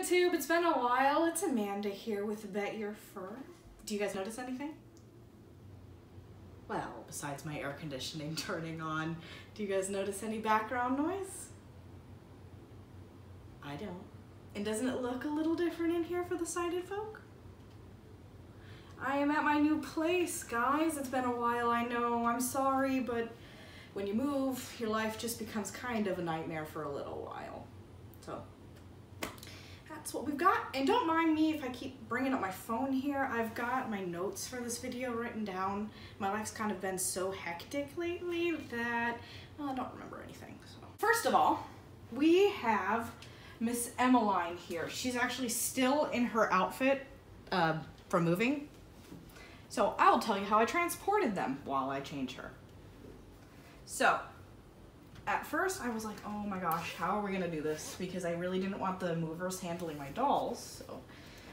YouTube, it's been a while. It's Amanda here with Bet Your Fur. Do you guys notice anything? Well, besides my air conditioning turning on, do you guys notice any background noise? I don't. And doesn't it look a little different in here for the sighted folk? I am at my new place, guys. It's been a while, I know. I'm sorry, but when you move, your life just becomes kind of a nightmare for a little while. So that's what we've got. And don't mind me if I keep bringing up my phone here. I've got my notes for this video written down. My life's kind of been so hectic lately that I don't remember anything. So first of all, we have Miss Emmeline here. She's actually still in her outfit from moving. So I'll tell you how I transported them while I change her. So at first I was like, oh my gosh, how are we gonna do this? Because I really didn't want the movers handling my dolls. So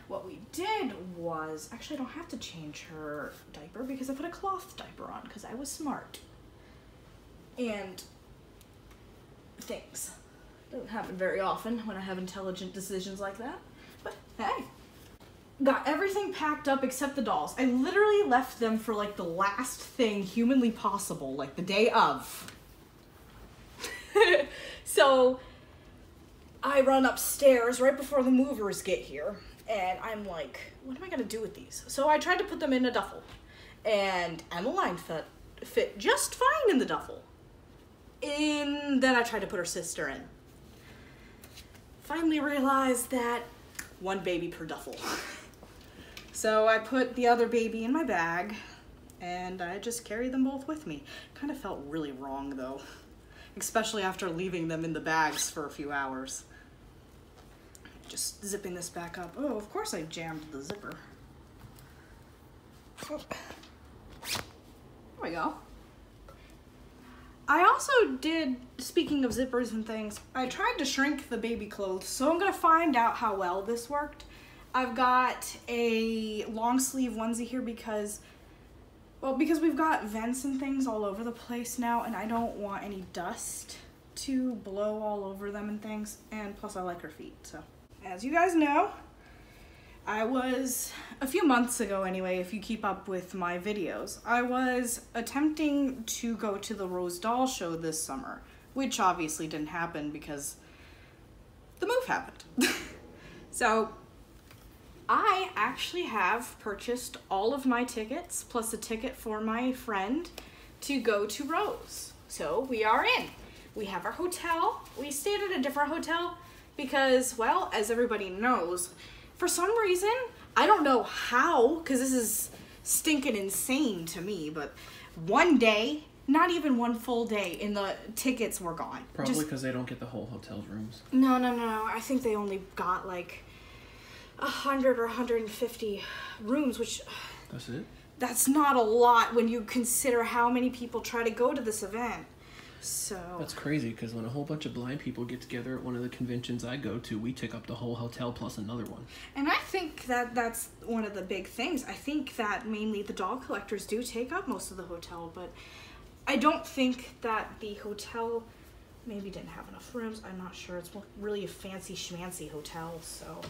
what we did was, actually I don't have to change her diaper because I put a cloth diaper on because I was smart. And things. Doesn't happen very often when I have intelligent decisions like that. But hey. Got everything packed up except the dolls. I literally left them for like the last thing humanly possible, like the day of. So I run upstairs right before the movers get here and I'm like, what am I gonna do with these? So I tried to put them in a duffel and Emmeline fit just fine in the duffel. And then I tried to put her sister in. Finally realized that one baby per duffel. So I put the other baby in my bag and I just carried them both with me. Kind of felt really wrong though, especially after leaving them in the bags for a few hours. Just zipping this back up. Oh, of course I jammed the zipper. Oh. There we go. I also did, speaking of zippers and things, I tried to shrink the baby clothes, so I'm gonna find out how well this worked. I've got a long sleeve onesie here because we've got vents and things all over the place now and I don't want any dust to blow all over them and things, and plus I like her feet. So as you guys know, I was, a few months ago anyway, if you keep up with my videos, I was attempting to go to the Rose Doll Show this summer, which obviously didn't happen because the move happened. So I actually have purchased all of my tickets, plus a ticket for my friend to go to Rose. So we are in. We have our hotel. We stayed at a different hotel because, well, as everybody knows, for some reason, I don't know how, because this is stinking insane to me, but one day, not even one full day, and the tickets were gone. Probably because they don't get the whole hotel's rooms. No. I think they only got like 100 or 150 rooms, which... That's it? That's not a lot when you consider how many people try to go to this event. So... That's crazy, because when a whole bunch of blind people get together at one of the conventions I go to, we take up the whole hotel plus another one. And I think that that's one of the big things. I think that mainly the doll collectors do take up most of the hotel, but I don't think that the hotel maybe didn't have enough rooms. I'm not sure. It's really a fancy schmancy hotel, so...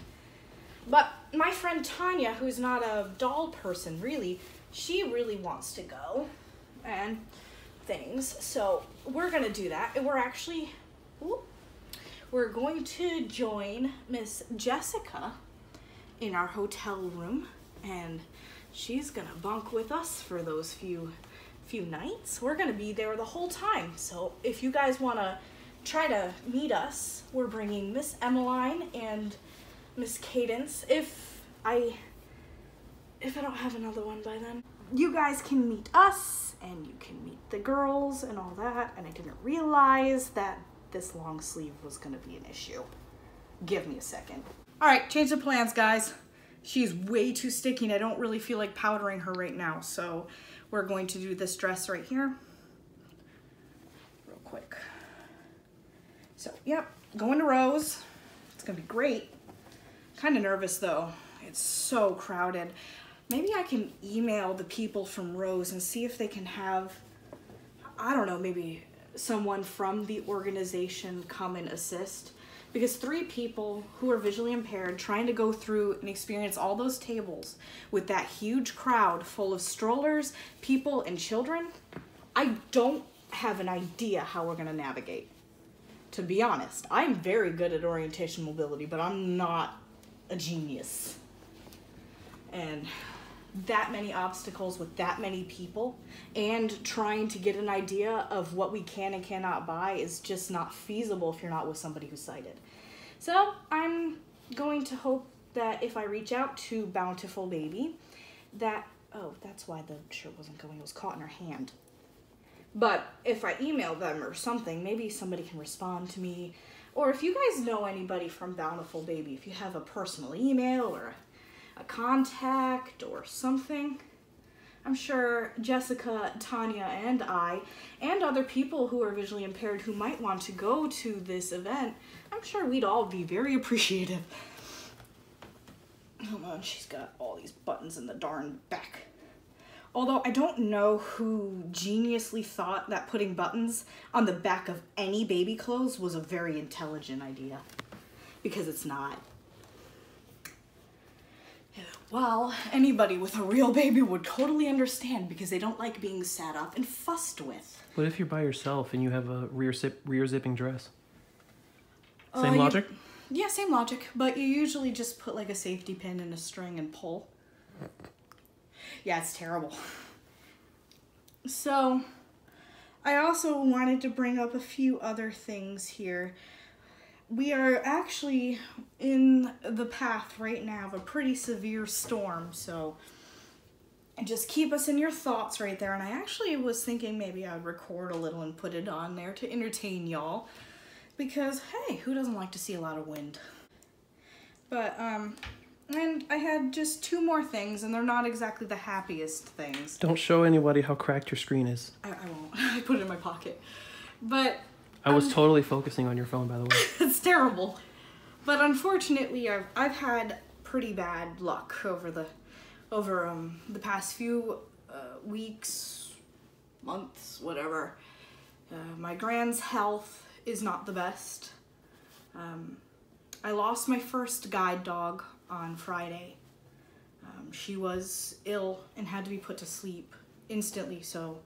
But my friend Tanya, who's not a doll person really, she really wants to go and things. So we're gonna do that. And we're actually, we're going to join Miss Jessica in our hotel room, and she's gonna bunk with us for those few nights. We're gonna be there the whole time. So if you guys wanna try to meet us, we're bringing Miss Emmeline and Miss Cadence, if I don't have another one by then. You guys can meet us, and you can meet the girls and all that, and I didn't realize that this long sleeve was gonna be an issue. Give me a second. All right, change the plans, guys. She's way too sticky, and I don't really feel like powdering her right now, so we're going to do this dress right here. Real quick. So, yep, going to Rose. It's gonna be great. Kind of nervous though. It's so crowded. Maybe I can email the people from Rose and see if they can have, I don't know, maybe someone from the organization come and assist. Because 3 people who are visually impaired trying to go through and experience all those tables with that huge crowd full of strollers, people, and children, I don't have an idea how we're going to navigate. To be honest, I'm very good at orientation mobility, but I'm not a genius. And that many obstacles with that many people and trying to get an idea of what we can and cannot buy is just not feasible if you're not with somebody who's sighted. So I'm going to hope that if I reach out to Bountiful Baby, that, oh, that's why the shirt wasn't going, it was caught in her hand. But if I email them or something, maybe somebody can respond to me. Or if you guys know anybody from Bountiful Baby, if you have a personal email or a contact or something, I'm sure Jessica, Tanya, and I, and other people who are visually impaired who might want to go to this event, I'm sure we'd all be very appreciative. Hold on, she's got all these buttons in the darn back. Although I don't know who geniusly thought that putting buttons on the back of any baby clothes was a very intelligent idea. Because it's not. Well, anybody with a real baby would totally understand because they don't like being sat up and fussed with. What if you're by yourself and you have a rear zipping dress? Same logic? Yeah, same logic. But you usually just put like a safety pin in a string and pull. Yeah, it's terrible. So, I also wanted to bring up a few other things here. We are actually in the path right now of a pretty severe storm, so just keep us in your thoughts right there. And I actually was thinking maybe I'd record a little and put it on there to entertain y'all, because hey, who doesn't like to see a lot of wind? But and I had just 2 more things, and they're not exactly the happiest things. Don't show anybody how cracked your screen is. I won't. I put it in my pocket. But I was totally focusing on your phone, by the way. it's terrible. But unfortunately, I've had pretty bad luck over the past few weeks, months, whatever. My grand's health is not the best. I lost my first guide dog on Friday. She was ill and had to be put to sleep instantly, so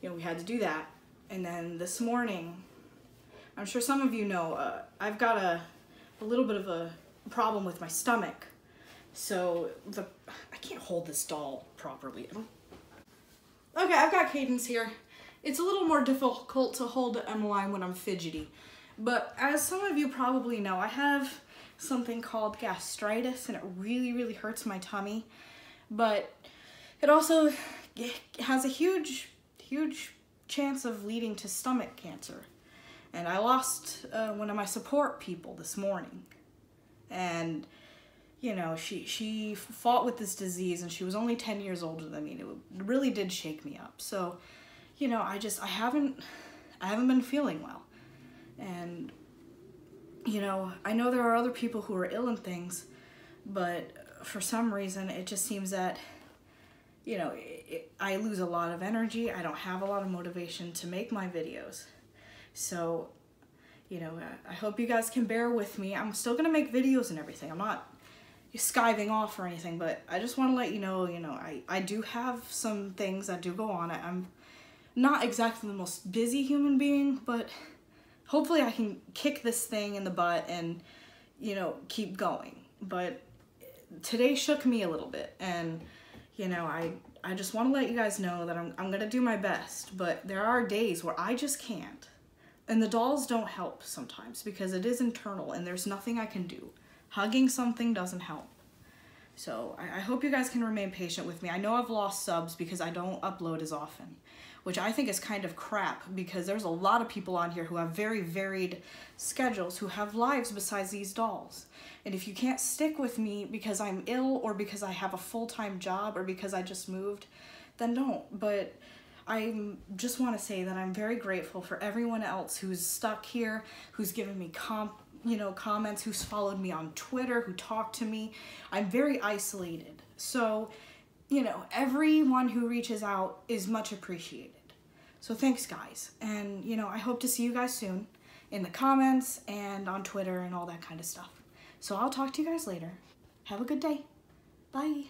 we had to do that. And then this morning, I'm sure some of you know, I've got a little bit of a problem with my stomach. So I can't hold this doll properly. Okay, I've got Cadence here. It's a little more difficult to hold Emmeline when I'm fidgety. But as some of you probably know, I have something called gastritis, and it really, really hurts my tummy. But it also has a huge, huge chance of leading to stomach cancer. And I lost one of my support people this morning. And, she fought with this disease, and she was only 10 years older than me, and it really did shake me up. So, I haven't been feeling well. And, I know there are other people who are ill and things, but for some reason, it just seems that, I lose a lot of energy. I don't have a lot of motivation to make my videos. So, I hope you guys can bear with me. I'm still going to make videos and everything. I'm not skiving off or anything, but I just want to let you know, I do have some things that do go on. I'm not exactly the most busy human being, but hopefully I can kick this thing in the butt and, keep going. But today shook me a little bit, and, I just want to let you guys know that I'm going to do my best, but there are days where I just can't. And the dolls don't help sometimes because it is internal and there's nothing I can do. Hugging something doesn't help. So I hope you guys can remain patient with me. I know I've lost subs because I don't upload as often, which I think is kind of crap because there's a lot of people on here who have very varied schedules, who have lives besides these dolls. And if you can't stick with me because I'm ill or because I have a full-time job or because I just moved, then don't. But I just want to say that I'm very grateful for everyone else who's stuck here, who's given me comments, who's followed me on Twitter, who talked to me. I'm very isolated. So, everyone who reaches out is much appreciated. So thanks, guys. And, I hope to see you guys soon. in the comments and on Twitter and all that kind of stuff. So I'll talk to you guys later. Have a good day. Bye.